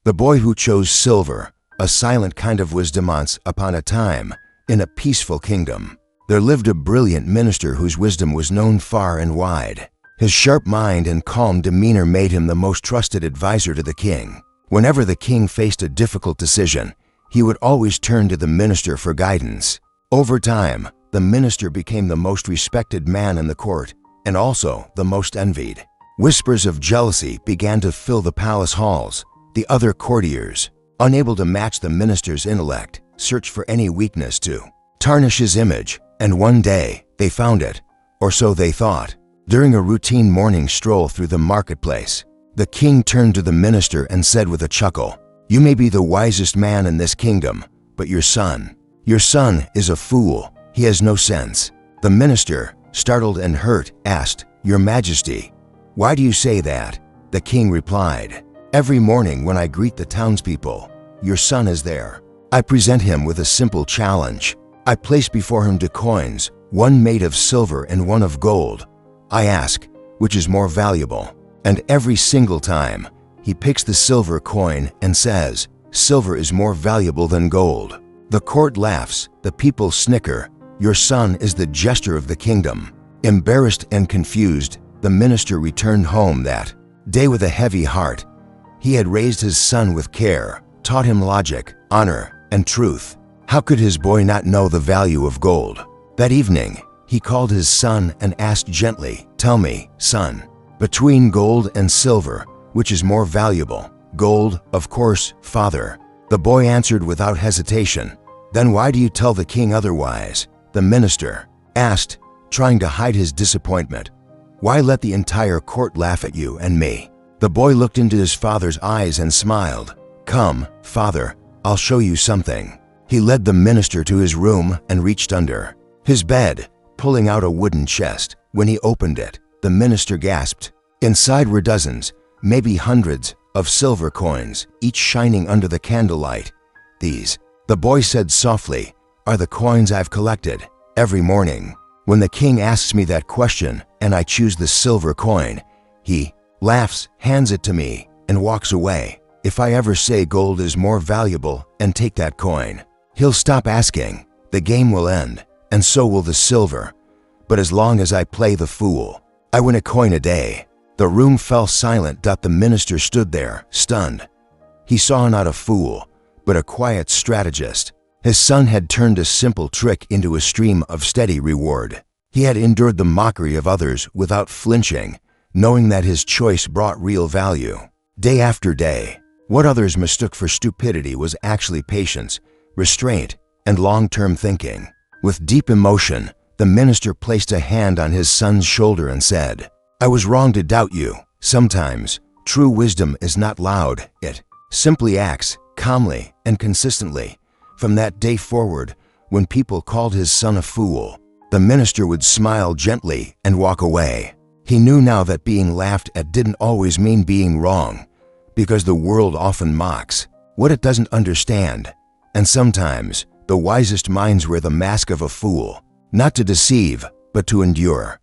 The boy who chose silver, a silent kind of wisdom. Once upon a time, in a peaceful kingdom, there lived a brilliant minister whose wisdom was known far and wide. His sharp mind and calm demeanor made him the most trusted advisor to the king. Whenever the king faced a difficult decision, he would always turn to the minister for guidance. Over time, the minister became the most respected man in the court and also the most envied. Whispers of jealousy began to fill the palace halls. The other courtiers, unable to match the minister's intellect, searched for any weakness to tarnish his image, and one day they found it, or so they thought. During a routine morning stroll through the marketplace, the king turned to the minister and said with a chuckle, "You may be the wisest man in this kingdom, but your son is a fool. He has no sense." The minister, startled and hurt, asked, "Your Majesty, why do you say that?" The king replied, "Every morning when I greet the townspeople, your son is there. I present him with a simple challenge. I place before him two coins, one made of silver and one of gold. I ask, which is more valuable? And every single time, he picks the silver coin and says, 'Silver is more valuable than gold.' The court laughs, the people snicker. Your son is the jester of the kingdom." Embarrassed and confused, the minister returned home that day with a heavy heart. He had raised his son with care, taught him logic, honor, and truth. How could his boy not know the value of gold? That evening, he called his son and asked gently, "Tell me, son, between gold and silver, which is more valuable?" "Gold, of course, father," the boy answered without hesitation. "Then why do you tell the king otherwise?" the minister asked, trying to hide his disappointment. "Why let the entire court laugh at you and me?" The boy looked into his father's eyes and smiled. "Come, father, I'll show you something." He led the minister to his room and reached under his bed, pulling out a wooden chest. When he opened it, the minister gasped. Inside were dozens, maybe hundreds, of silver coins, each shining under the candlelight. "These," the boy said softly, "are the coins I've collected. Every morning, when the king asks me that question and I choose the silver coin, he laughs, hands it to me, and walks away. If I ever say gold is more valuable and take that coin, he'll stop asking. The game will end, and so will the silver. But as long as I play the fool, I win a coin a day." The room fell silent. The minister stood there, stunned. He saw not a fool, but a quiet strategist. His son had turned a simple trick into a stream of steady reward. He had endured the mockery of others without flinching, knowing that his choice brought real value. Day after day, what others mistook for stupidity was actually patience, restraint, and long-term thinking. With deep emotion, the minister placed a hand on his son's shoulder and said, "I was wrong to doubt you. Sometimes, true wisdom is not loud. It simply acts calmly and consistently." From that day forward, when people called his son a fool, the minister would smile gently and walk away. He knew now that being laughed at didn't always mean being wrong, because the world often mocks what it doesn't understand. And sometimes, the wisest minds wear the mask of a fool, not to deceive, but to endure.